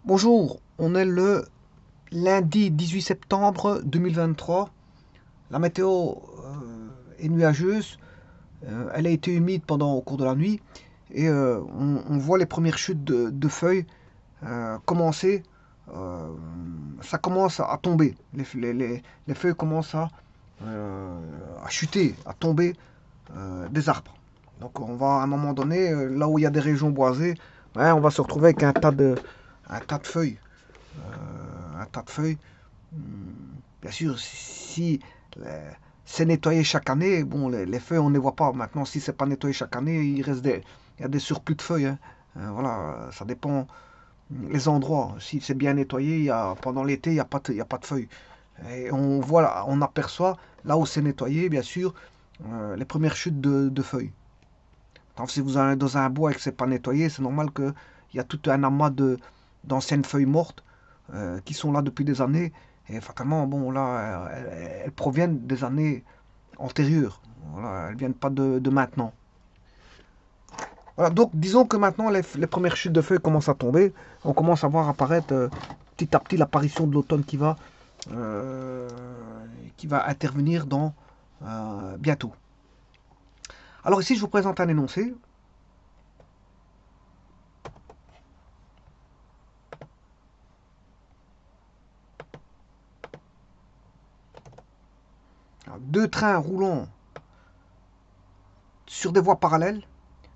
Bonjour, on est le lundi 18 septembre 2023. La météo est nuageuse, elle a été humide pendant au cours de la nuit et on voit les premières chutes de feuilles commencer. euh, Ça commence à tomber, les feuilles commencent à chuter, à tomber des arbres. Donc on va à un moment donné, là où il y a des régions boisées, ouais, on va se retrouver avec un tas de feuilles. Un tas de feuilles. Bien sûr, si c'est nettoyé chaque année, bon, les feuilles, on ne les voit pas. Maintenant, si c'est pas nettoyé chaque année, il y a des surplus de feuilles, hein. Voilà, ça dépend les endroits. Si c'est bien nettoyé, pendant l'été, il y a pas de feuilles. Et on voit, on aperçoit, là où c'est nettoyé, bien sûr, les premières chutes de feuilles. Donc, si vous allez dans un bois et que c'est pas nettoyé, c'est normal qu'il y a tout un amas d'anciennes feuilles mortes qui sont là depuis des années. Et fatalement, bon, là, elles proviennent des années antérieures. Voilà, elles viennent pas de maintenant. Voilà, donc disons que maintenant les premières chutes de feuilles commencent à tomber. On commence à voir apparaître petit à petit l'apparition de l'automne euh, qui va intervenir dans bientôt. Alors ici, je vous présente un énoncé. Alors, deux trains roulant sur des voies parallèles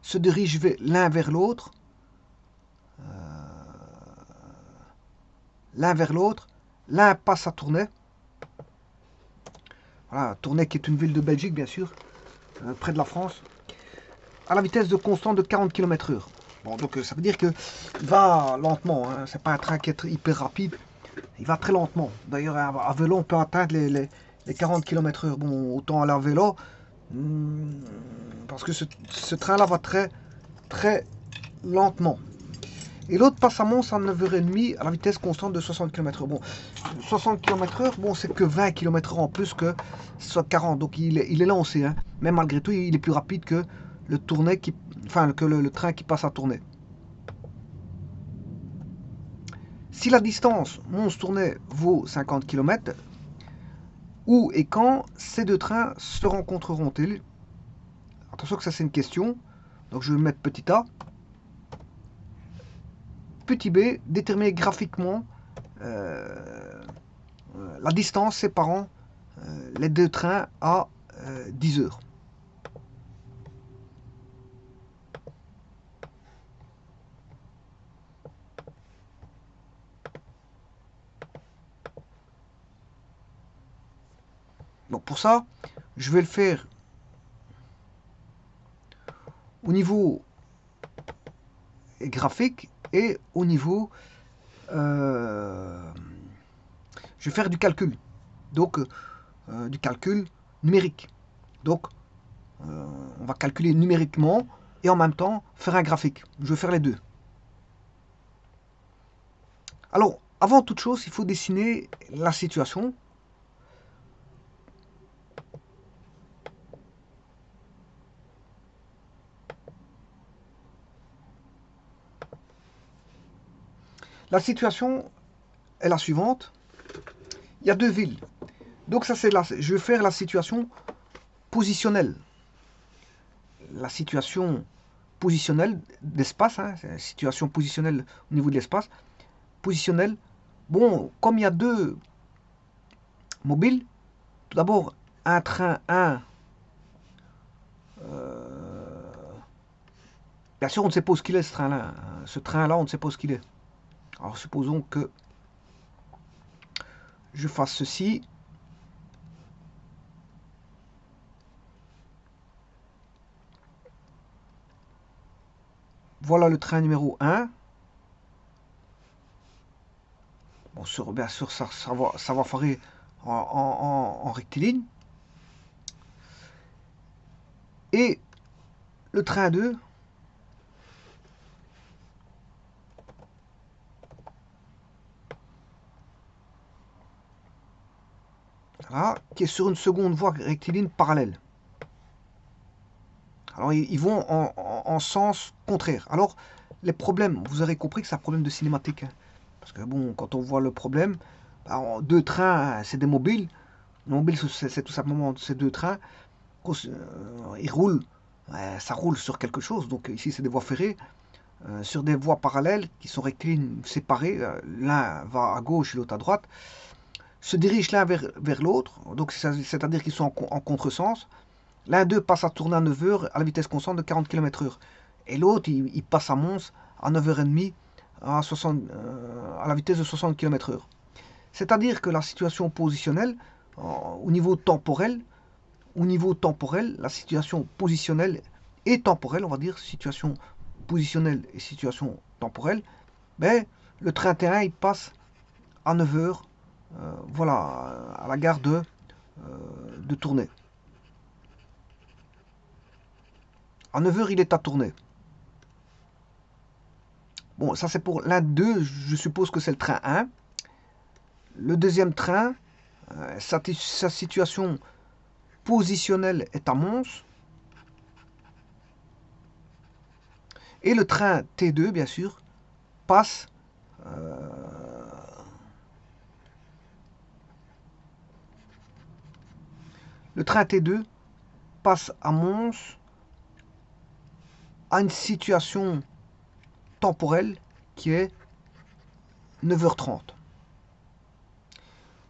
se dirigent l'un vers l'autre, l'un vers l'autre. L'un passe à Tournai, voilà, Tournai qui est une ville de Belgique bien sûr, près de la France, à la vitesse de constante de 40 km/h. Bon, donc ça veut dire qu'il va lentement, hein. C'est pas un train qui est hyper rapide, il va très lentement. D'ailleurs, à vélo, on peut atteindre les 40 km/h. Bon, autant aller à vélo, parce que ce train-là va très, très lentement. Et l'autre passe à Mons à 9h30 à la vitesse constante de 60 km/h. Bon, 60 km/h, bon, c'est que 20 km/h en plus que soit 40. Donc il est lancé, hein. Mais malgré tout, il est plus rapide que le tournet enfin, que le train qui passe à tourner. Si la distance Mons-Tournai vaut 50 km, où et quand ces deux trains se rencontreront-ils? Attention que ça c'est une question. Donc je vais mettre petit a. Petit b, déterminer graphiquement la distance séparant les deux trains à 10 heures. Donc pour ça, je vais le faire au niveau graphique et au niveau... je vais faire du calcul. Donc du calcul numérique. Donc on va calculer numériquement et en même temps faire un graphique. Je vais faire les deux. Alors, avant toute chose, il faut dessiner la situation. La situation est la suivante. Il y a deux villes. Donc ça c'est je vais faire la situation positionnelle. La situation positionnelle d'espace, hein, c'est la situation positionnelle au niveau de l'espace. Positionnelle. Bon, comme il y a deux mobiles, tout d'abord un train 1. Bien sûr, on ne sait pas où ce qu'il est ce train-là. Ce train-là, on ne sait pas où ce qu'il est. Alors supposons que je fasse ceci. Voilà le train numéro 1. Bon, bien sûr, ça va foirer en rectiligne. Et le train 2, voilà, qui est sur une seconde voie rectiligne parallèle. Alors, ils vont en sens contraire. Alors, les problèmes, vous aurez compris que c'est un problème de cinématique, hein. Parce que bon, quand on voit le problème, bah, deux trains, c'est des mobiles. Les mobiles, c'est tout simplement ces deux trains. Ils roulent, ça roule sur quelque chose. Donc ici, c'est des voies ferrées, sur des voies parallèles qui sont rectilignes, séparées. L'un va à gauche et l'autre à droite. Se dirigent l'un vers l'autre. Donc c'est-à-dire qu'ils sont en contresens. L'un d'eux passe à tourner à 9 heures à la vitesse constante de 40 km/h. Et l'autre, il passe à Mons à 9h30 à la vitesse de 60 km/h. C'est-à-dire que la situation positionnelle, au niveau temporel, la situation positionnelle et temporelle, on va dire, situation positionnelle et situation temporelle, ben, le train T1, il passe à 9 heures, voilà, à la gare de Tournai. À 9 heures, il est à Tournai. Bon, ça c'est pour l'un d'eux, je suppose que c'est le train 1. Le deuxième train, sa situation positionnelle est à Mons. Et le train T2, bien sûr, passe le train T2 passe à Mons à une situation temporelle qui est 9h30.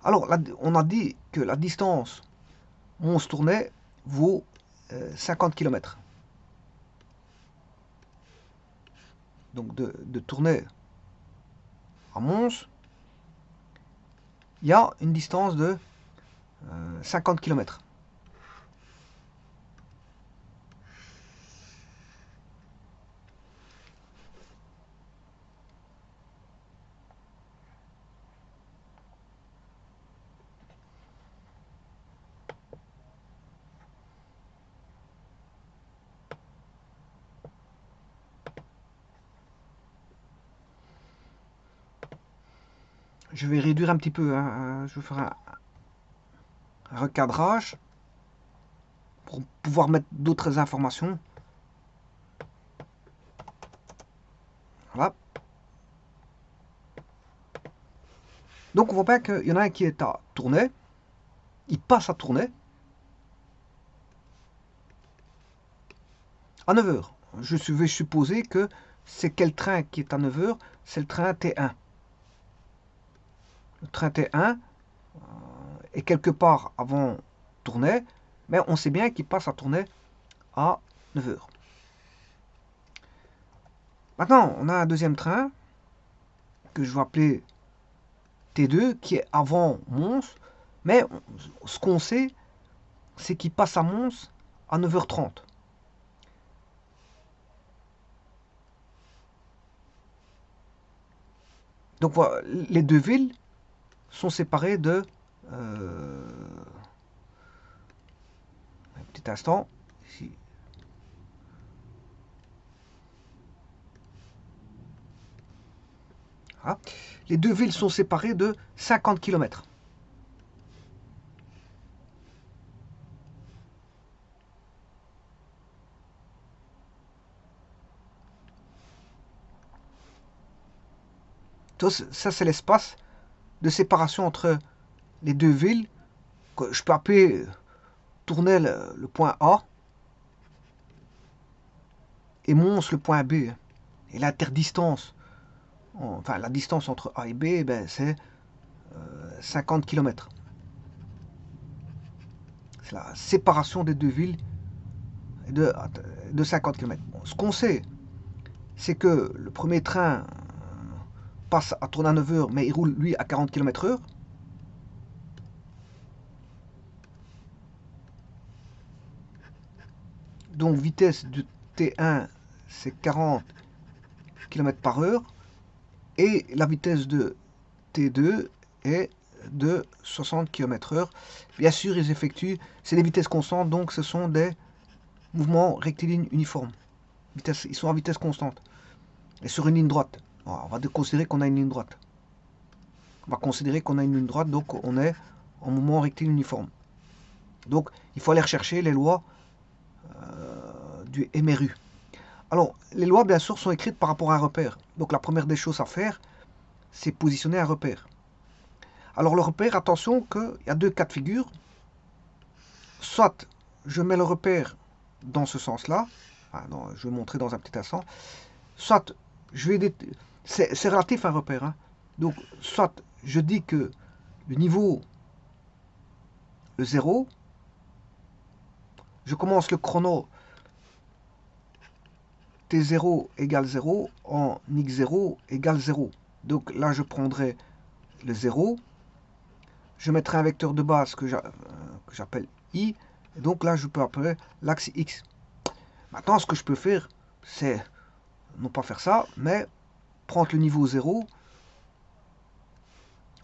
Alors, on a dit que la distance Mons-Tournai vaut 50 km. Donc, de Tournai à Mons, il y a une distance de 50 km. Je vais réduire un petit peu, hein, je vais faire un recadrage pour pouvoir mettre d'autres informations. Voilà. Donc on voit bien qu'il y en a un qui est à Tournai, il passe à Tournai à 9 heures. Je vais supposer que c'est quel train qui est à 9 heures? C'est le train T1. Le train T1 est quelque part avant Tournai, mais on sait bien qu'il passe à Tournai à 9 heures. Maintenant, on a un deuxième train que je vais appeler T2 qui est avant Mons, mais ce qu'on sait, c'est qu'il passe à Mons à 9h30. Donc voilà, les deux villes sont séparées de... un petit instant, ici. Voilà. Les deux villes sont séparées de 50 km. Ça, c'est l'espace de séparation entre les deux villes, que je peux appeler Tournai le point A et Mons le point B. Et l'interdistance, enfin la distance entre A et B, ben, c'est 50 km. C'est la séparation des deux villes de 50 km. Bon, ce qu'on sait, c'est que le premier train passe à tourner à 9 heures, mais il roule lui à 40 km/h. Donc vitesse de T1 c'est 40 km/h et la vitesse de T2 est de 60 km/h. Bien sûr, ils effectuent, c'est des vitesses constantes, donc ce sont des mouvements rectilignes uniformes. Ils sont à vitesse constante et sur une ligne droite. On va considérer qu'on a une ligne droite. On va considérer qu'on a une ligne droite, donc on est en mouvement rectiligne uniforme. Donc il faut aller rechercher les lois du MRU. Alors, les lois, bien sûr, sont écrites par rapport à un repère. Donc la première des choses à faire, c'est positionner un repère. Alors le repère, attention qu'il y a deux cas de figure. Soit je mets le repère dans ce sens-là, je vais montrer dans un petit instant, soit je vais... C'est relatif à un repère. Hein. Donc soit je dis que le niveau, le 0, je commence le chrono T0 égale 0 en x0 égale 0. Donc là je prendrai le 0, je mettrai un vecteur de base que j'appelle i, et donc là je peux appeler l'axe x. Maintenant ce que je peux faire, c'est non pas faire ça, mais prendre le niveau 0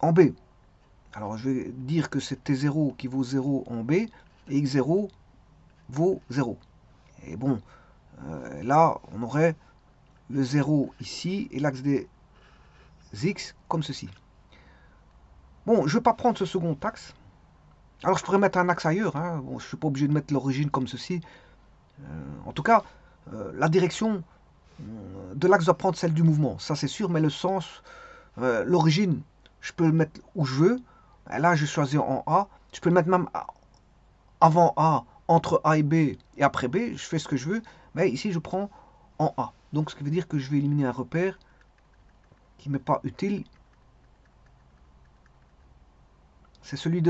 en B. Alors je vais dire que c'est T0 qui vaut 0 en B, et x0 vaut 0. Et bon, là on aurait le 0 ici, et l'axe des x comme ceci. Bon, je ne vais pas prendre ce second axe. Alors je pourrais mettre un axe ailleurs, hein. Bon, je ne suis pas obligé de mettre l'origine comme ceci. En tout cas, la direction de l'axe doit prendre celle du mouvement, ça c'est sûr, mais le sens, l'origine, je peux le mettre où je veux. Et là, je choisis en A. Je peux le mettre même avant A, entre A et B, et après B. Je fais ce que je veux, mais ici, je prends en A. Donc, ce qui veut dire que je vais éliminer un repère qui ne m'est pas utile. C'est celui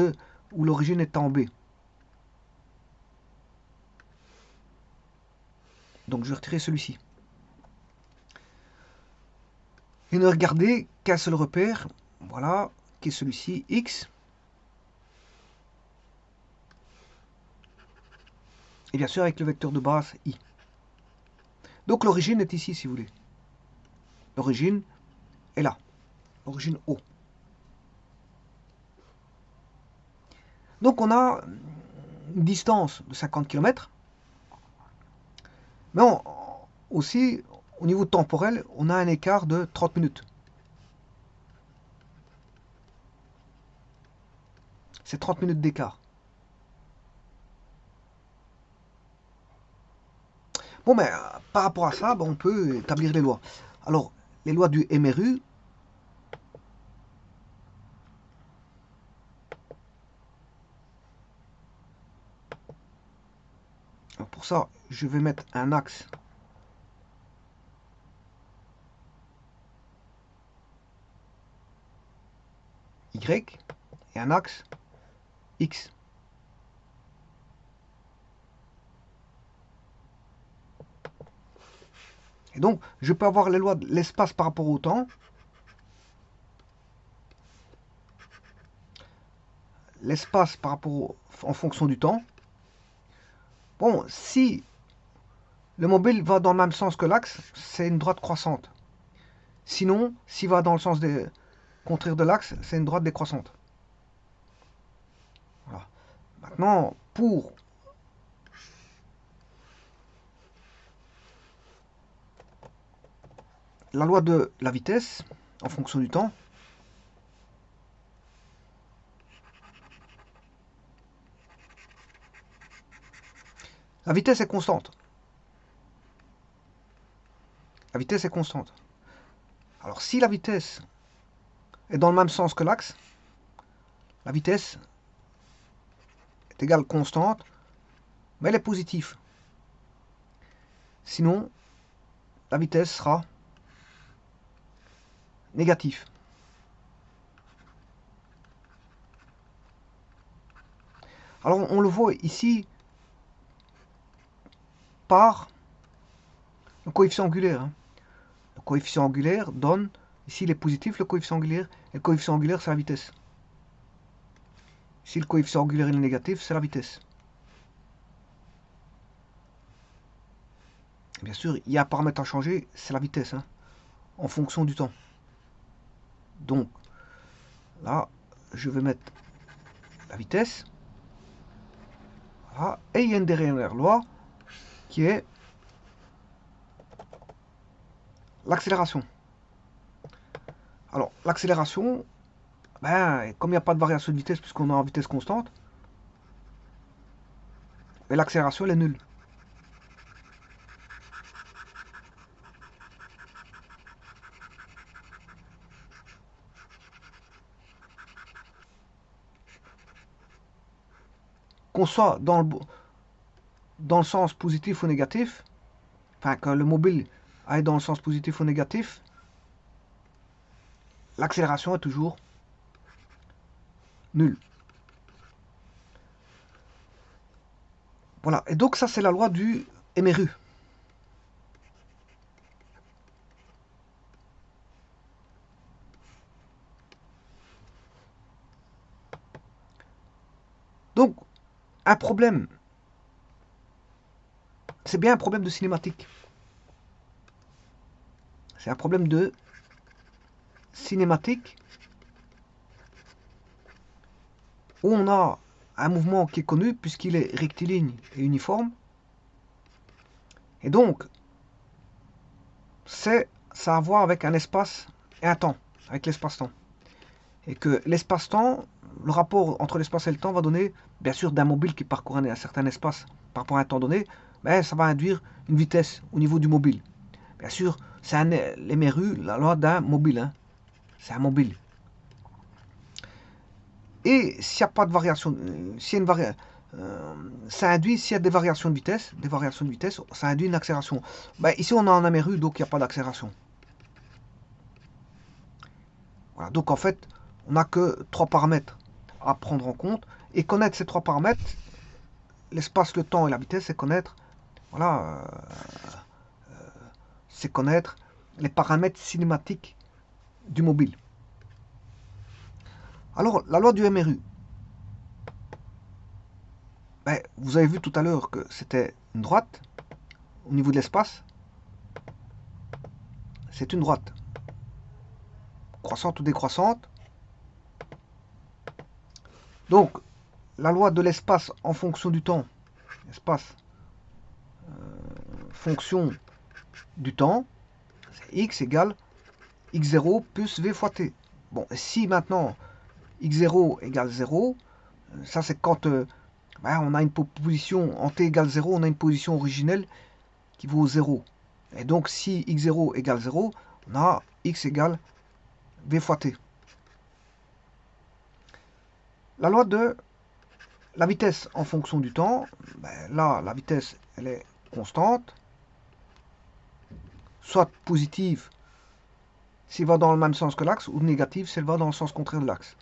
où l'origine est en B. Donc, je vais retirer celui-ci. Et ne regardez qu'un seul repère, voilà, qui est celui-ci, X. Et bien sûr avec le vecteur de base, I. Donc l'origine est ici, si vous voulez. L'origine est là. L'origine O. Donc on a une distance de 50 km. Mais aussi, au niveau temporel, on a un écart de 30 minutes. C'est 30 minutes d'écart. Bon, mais par rapport à ça, on peut établir les lois. Alors, les lois du MRU. Alors pour ça, je vais mettre un axe Y et un axe X. Et donc, je peux avoir les lois de l'espace par rapport au temps. L'espace par rapport en fonction du temps. Bon, si le mobile va dans le même sens que l'axe, c'est une droite croissante. Sinon, s'il va dans le sens contraire de l'axe, c'est une droite décroissante. Voilà. Maintenant, pour la loi de la vitesse, en fonction du temps, la vitesse est constante. La vitesse est constante. Alors si la vitesse est dans le même sens que l'axe, la vitesse est égale constante, mais elle est positive. Sinon, la vitesse sera négative. Alors on le voit ici par le coefficient angulaire. Le coefficient angulaire donne, ici il est positif le coefficient angulaire, et le coefficient angulaire c'est la vitesse. Si le coefficient angulaire est négatif, c'est la vitesse. Et bien sûr, il y a un paramètre à changer, c'est la vitesse, en fonction du temps. Donc, là, je vais mettre la vitesse. Voilà. Et il y a une dernière loi qui est l'accélération. Alors, l'accélération, comme il n'y a pas de variation de vitesse puisqu'on est en vitesse constante, l'accélération elle est nulle. qu'on soit dans le sens positif ou négatif, enfin que le mobile aille dans le sens positif ou négatif, l'accélération est toujours nulle. Voilà, et donc ça c'est la loi du MRU. Donc, un problème, c'est bien un problème de cinématique. C'est un problème de cinématique où on a un mouvement qui est connu puisqu'il est rectiligne et uniforme. Et donc, ça a à voir avec un espace et un temps, avec l'espace-temps. Et que l'espace-temps, le rapport entre l'espace et le temps va donner, bien sûr, d'un mobile qui parcourt un certain espace par rapport à un temps donné, ben, ça va induire une vitesse au niveau du mobile. Bien sûr, c'est l'MRU, la loi d'un mobile. Hein. C'est un mobile. Et s'il n'y a pas de variation, s'il y a une ça induit, s'il y a des variations de vitesse, ça induit une accélération. Ben, ici, on a un MRU, donc il n'y a pas d'accélération. Voilà, donc en fait, on n'a que 3 paramètres à prendre en compte. Et connaître ces 3 paramètres, l'espace, le temps et la vitesse, c'est connaître, voilà, c'est connaître les paramètres cinématiques du mobile. Alors, la loi du MRU. Ben, vous avez vu tout à l'heure que c'était une droite au niveau de l'espace. C'est une droite. Croissante ou décroissante. Donc, la loi de l'espace en fonction du temps. Espace, fonction du temps. C'est x égale x0 plus v fois t. Bon, si maintenant x0 égale 0, ça c'est quand on a une position en t égale 0, on a une position originelle qui vaut 0. Et donc si x0 égale 0, on a x égale v fois t. La loi de la vitesse en fonction du temps, ben là la vitesse elle est constante, soit positive s'il va dans le même sens que l'axe, ou négative si elle va dans le sens contraire de l'axe.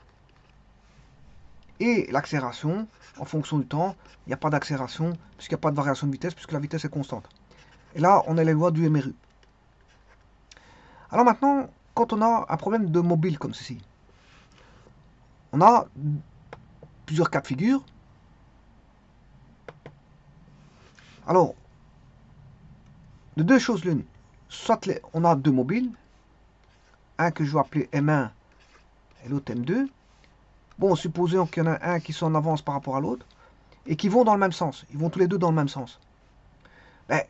Et l'accélération, en fonction du temps, il n'y a pas d'accélération, puisqu'il n'y a pas de variation de vitesse, puisque la vitesse est constante. Et là, on a les lois du MRU. Alors maintenant, quand on a un problème de mobile comme ceci, on a plusieurs cas de figure. Alors, de deux choses l'une, soit on a deux mobiles, un que je vais appeler M1 et l'autre M2. Bon, supposons qu'il y en a un qui soit en avance par rapport à l'autre, et qui vont dans le même sens. Ils vont tous les deux dans le même sens. Ben,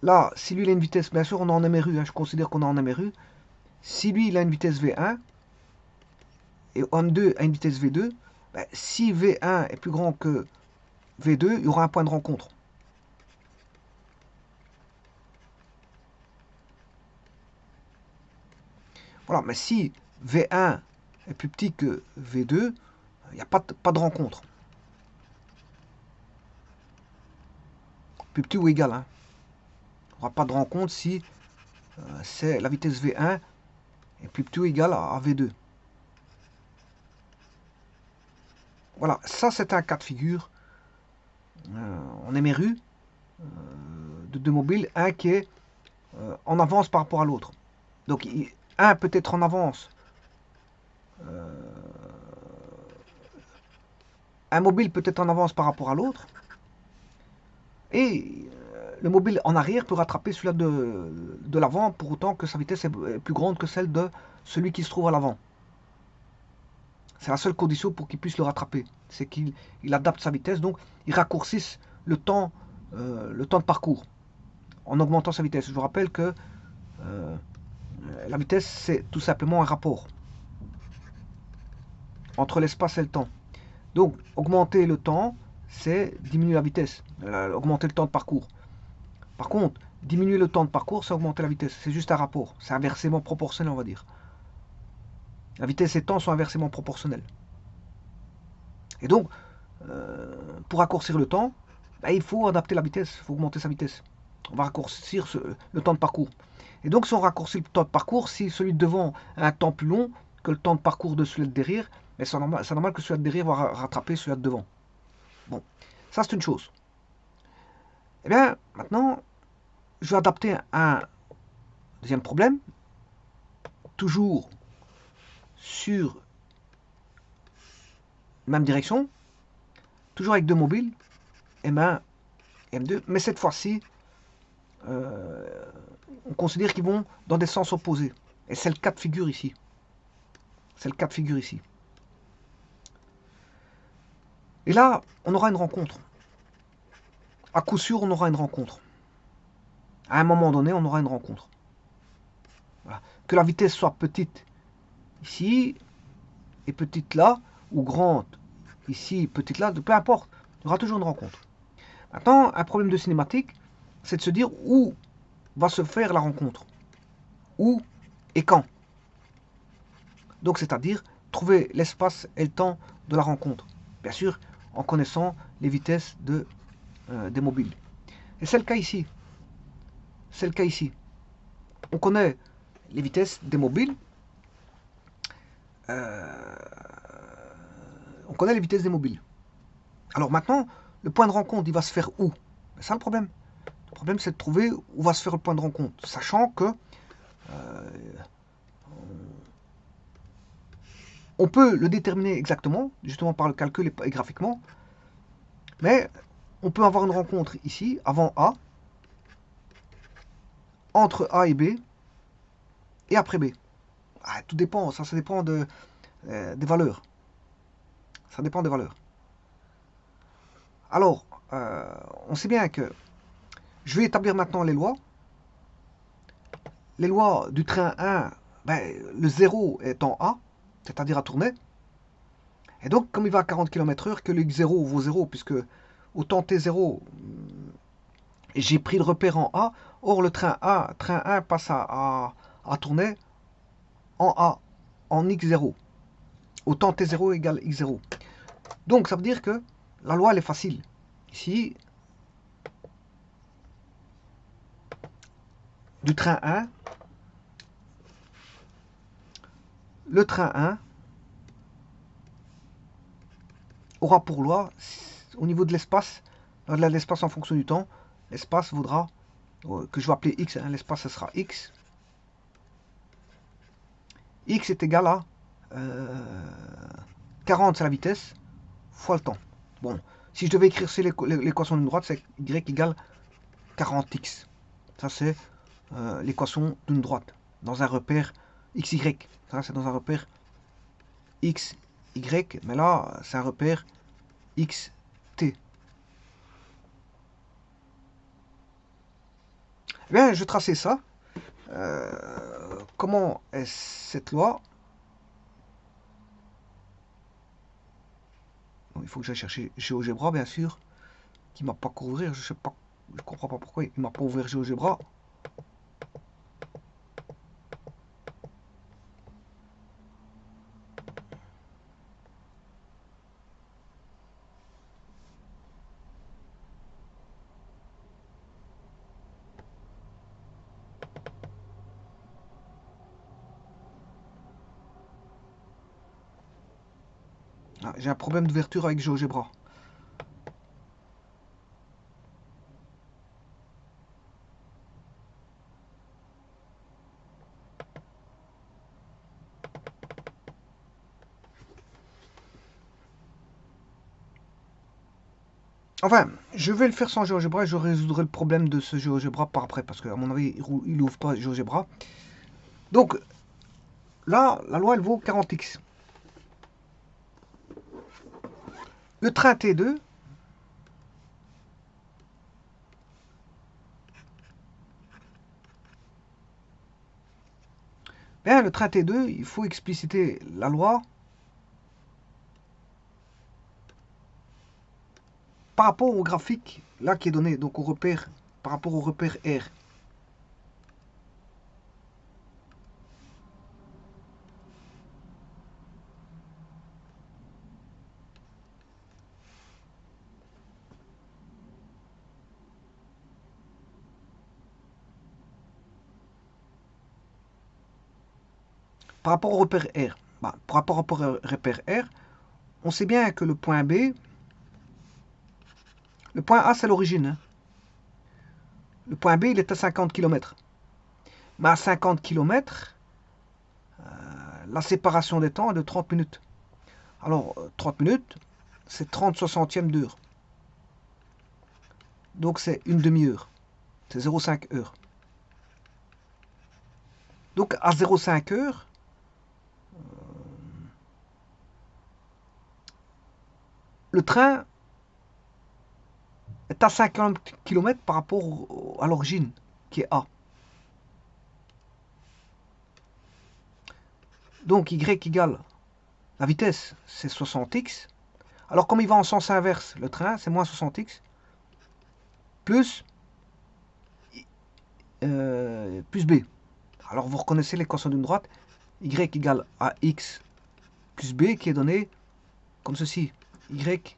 là, si lui il a une vitesse, bien sûr on est en MRU, hein, je considère qu'on est en MRU. Si lui il a une vitesse V1, et M2 a une vitesse V2, ben, si V1 est plus grand que V2, il y aura un point de rencontre. Voilà, mais si V1 est plus petit que V2, il n'y a pas de rencontre. Plus petit ou égal. Hein. Il n'y aura pas de rencontre si c'est la vitesse V1 est plus petit ou égal à V2. Voilà, ça c'est un cas de figure en MRU de deux mobiles, un qui est en avance par rapport à l'autre. Donc un peut être en avance. Un mobile peut être en avance par rapport à l'autre. Et le mobile en arrière peut rattraper celui-là de l'avant pour autant que sa vitesse est plus grande que celle de celui qui se trouve à l'avant. C'est la seule condition pour qu'il puisse le rattraper. C'est qu'il adapte sa vitesse, donc il raccourcisse le temps de parcours en augmentant sa vitesse. Je vous rappelle que la vitesse, c'est tout simplement un rapport entre l'espace et le temps. Donc, augmenter le temps, c'est diminuer la vitesse, augmenter le temps de parcours. Par contre, diminuer le temps de parcours, c'est augmenter la vitesse. C'est juste un rapport. C'est inversement proportionnel, on va dire. La vitesse et le temps sont inversement proportionnels. Et donc, pour raccourcir le temps, ben, il faut adapter la vitesse, il faut augmenter sa vitesse. On va raccourcir le temps de parcours. Et donc si on raccourcit le temps de parcours, si celui de devant a un temps plus long que le temps de parcours de celui de derrière, ben, c'est normal que celui de derrière va rattraper celui de devant. Bon, ça c'est une chose. Et bien maintenant, je vais adapter un deuxième problème, toujours sur même direction, toujours avec deux mobiles, M1 et M2, mais cette fois-ci, on considère qu'ils vont dans des sens opposés. Et c'est le cas de figure ici. C'est le cas de figure ici. Et là, on aura une rencontre. À coup sûr, on aura une rencontre. À un moment donné, on aura une rencontre. Voilà. Que la vitesse soit petite ici, et petite là, ou grande ici, petite là, peu importe. Il y aura toujours une rencontre. Maintenant, un problème de cinématique, c'est de se dire où va se faire la rencontre. Où et quand. Donc, c'est-à-dire trouver l'espace et le temps de la rencontre. Bien sûr, en connaissant les vitesses des mobiles. Et c'est le cas ici. C'est le cas ici. On connaît les vitesses des mobiles. Euh, on connaît les vitesses des mobiles. Alors maintenant, le point de rencontre, il va se faire où? C'est ça le problème. Le problème, c'est de trouver où va se faire le point de rencontre. Sachant que on peut le déterminer exactement, justement par le calcul et graphiquement, mais on peut avoir une rencontre ici, avant A, entre A et B, et après B. Ah, tout dépend, ça dépend des valeurs. Ça dépend des valeurs. Alors, on sait bien que je vais établir maintenant les lois. Les lois du train 1, ben, le 0 est en A, c'est-à-dire à tourner. Et donc, comme il va à 40 km/h, que le x0 vaut 0, puisque autant t0, j'ai pris le repère en A. Or, le train 1 passe à tourner en A, en x0. Autant t0 égale x0. Donc, ça veut dire que la loi, elle est facile. Ici, du train 1, le train 1 aura pour loi, au niveau de l'espace, l'espace en fonction du temps, l'espace vaudra, que je vais appeler x, hein, l'espace ce sera x. X est égal à 40, c'est la vitesse, fois le temps. Bon, si je devais écrire l'équation d'une droite, c'est y égale 40x. Ça, c'est l'équation d'une droite, dans un repère xy. Ça, c'est dans un repère xy, mais là, c'est un repère xt. Eh bien, je vais tracer ça. Comment est cette loi? Bon, il faut que j'aille chercher GeoGebra, bien sûr, qui m'a pas qu'à ouvrir. Je sais pas, je comprends pas pourquoi il m'a pas ouvert GeoGebra. Ah, j'ai un problème d'ouverture avec GeoGebra. Enfin, je vais le faire sans GeoGebra et je résoudrai le problème de ce GeoGebra par après, parce qu'à mon avis, il n'ouvre pas GeoGebra. Donc, là, la loi, elle vaut 40x. Le train T2, bien, le train T2, il faut expliciter la loi par rapport au graphique là qui est donné, donc au repère, par rapport au repère R. par rapport au repère R. Bah, par rapport au repère R, on sait bien que le point B, le point A c'est l'origine. Hein. Le point B il est à 50 km. Mais à 50 km, la séparation des temps est de 30 minutes. Alors 30 minutes, c'est 30 soixantièmes d'heure. Donc c'est une demi-heure. C'est 0,5 heures. Donc à 0,5 heures, le train est à 50 km par rapport à l'origine, qui est A. Donc y égale la vitesse, c'est 60x. Alors comme il va en sens inverse, le train, c'est moins 60x, plus, plus b. Alors vous reconnaissez l'équation d'une droite, y égale à x plus b, qui est donné comme ceci, y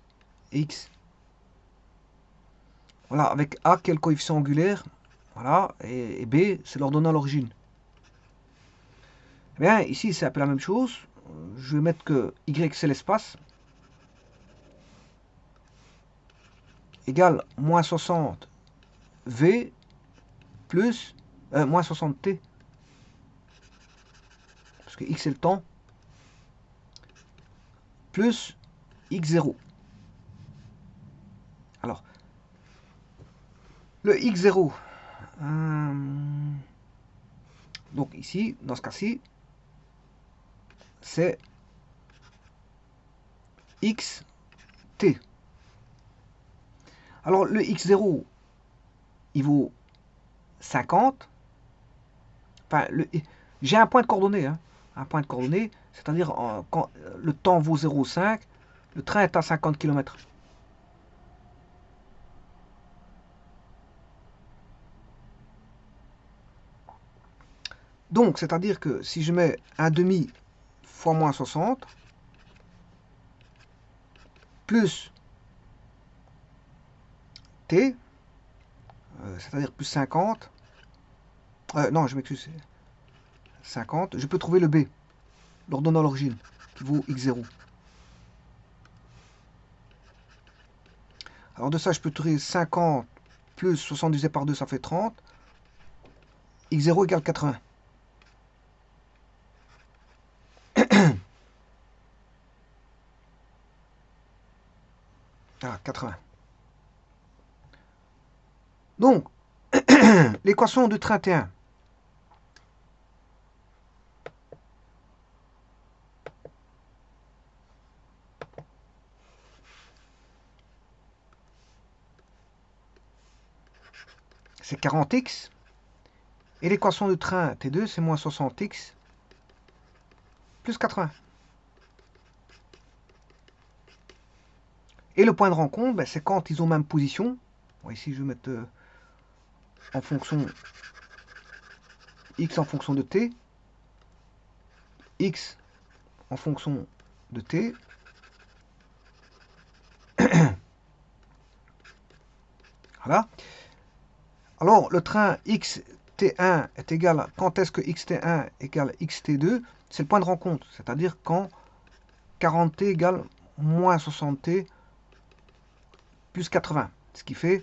et x. Voilà, avec a qui est le coefficient angulaire, voilà, et b, c'est l'ordonnée à l'origine. Eh bien, ici, c'est un peu la même chose. Je vais mettre que y, c'est l'espace, égale moins 60 v plus moins 60 t, parce que x c'est le temps, plus x0. Alors, le x0, donc ici, dans ce cas-ci, c'est xt. Alors, le x0, il vaut 50. Enfin, j'ai un point de coordonnée. Hein, un point de coordonnée, c'est-à-dire quand le temps vaut 0,5, le train est à 50 km. Donc, c'est-à-dire que si je mets un demi fois moins 60, plus t, c'est-à-dire plus 50, non, je m'excuse, 50, je peux trouver le b, l'ordonnée à l'origine, qui vaut x0. Alors de ça, je peux trouver 50 plus 60 divisé par 2, ça fait 30. x0 égale 80. Ah, 80. Donc, l'équation de 31. C'est 40x. Et l'équation de train T2, c'est moins 60x plus 80. Et le point de rencontre, ben, c'est quand ils ont même position. Bon, ici, je vais mettre en fonction x en fonction de t, x en fonction de t. Voilà. Alors, le train xt1 est égal à, quand est-ce que xt1 égale xt2? C'est le point de rencontre, c'est-à-dire quand 40t égale moins 60t plus 80. Ce qui fait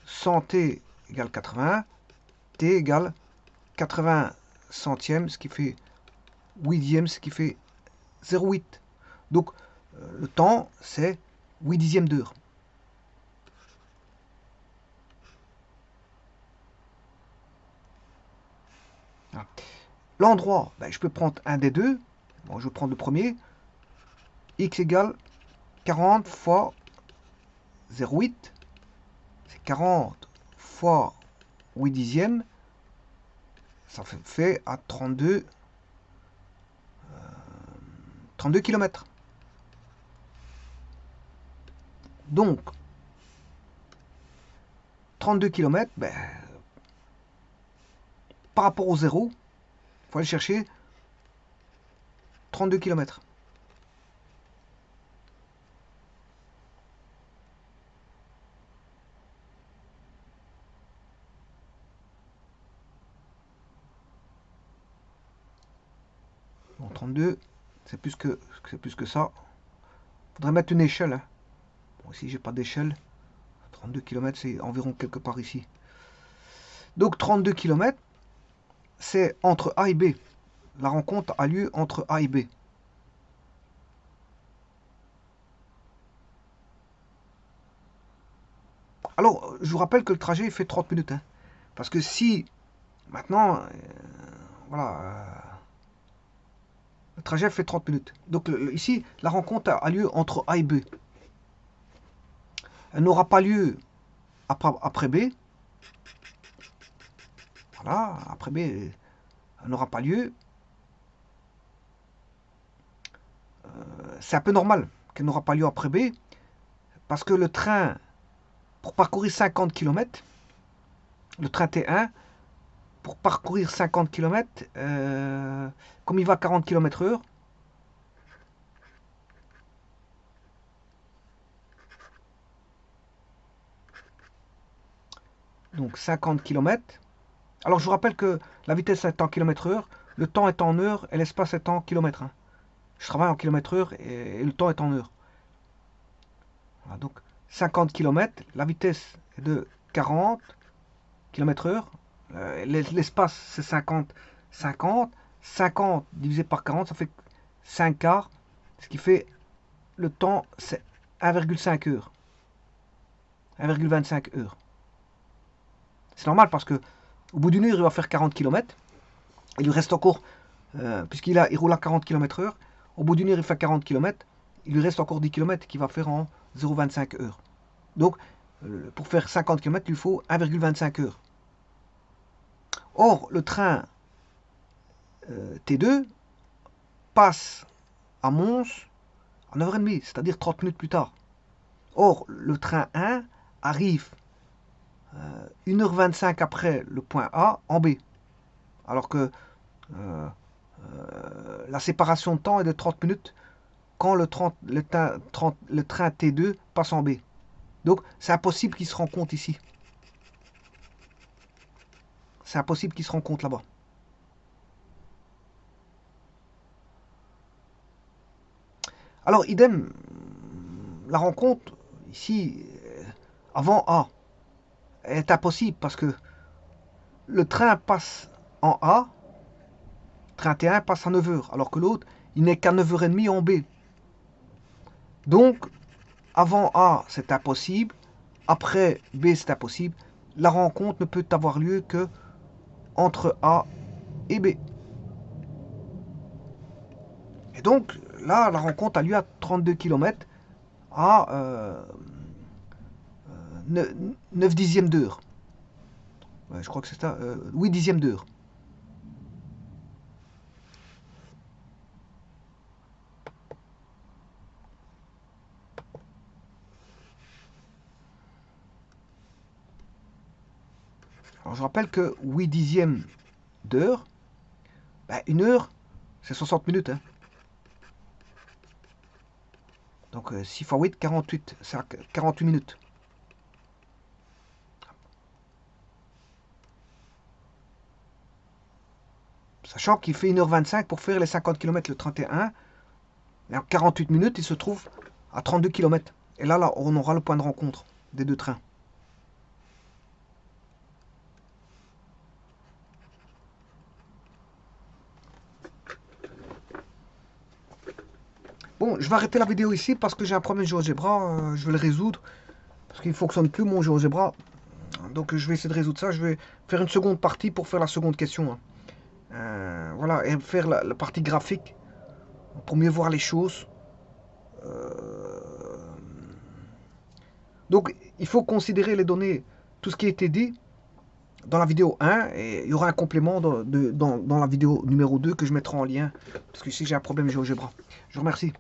100t égale 80, t égale 80 centièmes, ce qui fait 8 dixièmes, ce qui fait 0,8. Donc, le temps, c'est 8 dixièmes d'heure. L'endroit, ben, je peux prendre un des deux. Bon, je vais prendre le premier. X égale 40 fois 0,8. C'est 40 fois 8 dixièmes. Ça fait à 32 km. Donc, 32 km, ben, par rapport au zéro, il faut aller chercher 32 km. Bon, 32, c'est plus que ça. Faudrait mettre une échelle. Hein. Bon, ici, j'ai pas d'échelle. 32 km, c'est environ quelque part ici. Donc 32 km, c'est entre A et B. La rencontre a lieu entre A et B. Alors, je vous rappelle que le trajet fait 30 minutes. Hein. Parce que si, maintenant, voilà, le trajet fait 30 minutes. Donc ici, la rencontre a lieu entre A et B. Elle n'aura pas lieu après B. Voilà, après B, elle n'aura pas lieu. C'est un peu normal qu'elle n'aura pas lieu après B. Parce que le train, pour parcourir 50 km, le train T1, pour parcourir 50 km, comme il va à 40 km/h, donc 50 km. Alors je vous rappelle que la vitesse est en km/h, le temps est en heure et l'espace est en kilomètres. Hein. Je travaille en km/h et le temps est en heure. Voilà, donc 50 km, la vitesse est de 40 km/h. L'espace c'est 50. 50 divisé par 40, ça fait 5 quarts. Ce qui fait le temps, c'est 1,5 heures. 1,25 heures. C'est normal parce que au bout d'une heure, il va faire 40 km. Il lui reste encore, puisqu'il roule à 40 km/h, au bout d'une heure, il fait 40 km. Il lui reste encore 10 km qu'il va faire en 0,25 heures. Donc, pour faire 50 km, il lui faut 1,25 heures. Or, le train T2 passe à Mons à 9h30, c'est-à-dire 30 minutes plus tard. Or, le train 1 arrive 1h25 après le point A en B. Alors que la séparation de temps est de 30 minutes quand le train T2 passe en B. Donc, c'est impossible qu'ils se rencontrent ici. C'est impossible qu'ils se rencontrent là-bas. Alors, idem, la rencontre ici, avant A, est impossible parce que le train passe en A, train T1 passe à 9h, alors que l'autre, il n'est qu'à 9h30 en B. Donc, avant A, c'est impossible. Après B, c'est impossible. La rencontre ne peut avoir lieu que entre A et B. Et donc, là, la rencontre a lieu à 32 km à 9 dixièmes d'heure. Ouais, je crois que c'est ça. 8 dixièmes d'heure. Alors, je rappelle que 8 dixièmes d'heure, ben, une heure, c'est 60 minutes. Hein. Donc 6 x 8, 48. C'est 48 minutes. Sachant qu'il fait 1h25 pour faire les 50 km le 31. Et en 48 minutes, il se trouve à 32 km. Et là, on aura le point de rencontre des deux trains. Bon, je vais arrêter la vidéo ici parce que j'ai un problème GeoGebra. Je vais le résoudre. Parce qu'il ne fonctionne plus mon GeoGebra. Donc je vais essayer de résoudre ça. Je vais faire une seconde partie pour faire la seconde question. Voilà, et faire la partie graphique pour mieux voir les choses. Donc il faut considérer les données, tout ce qui a été dit dans la vidéo 1. Et il y aura un complément dans la vidéo numéro 2 que je mettrai en lien. Parce que ici j'ai un problème GeoGebra. Je vous remercie.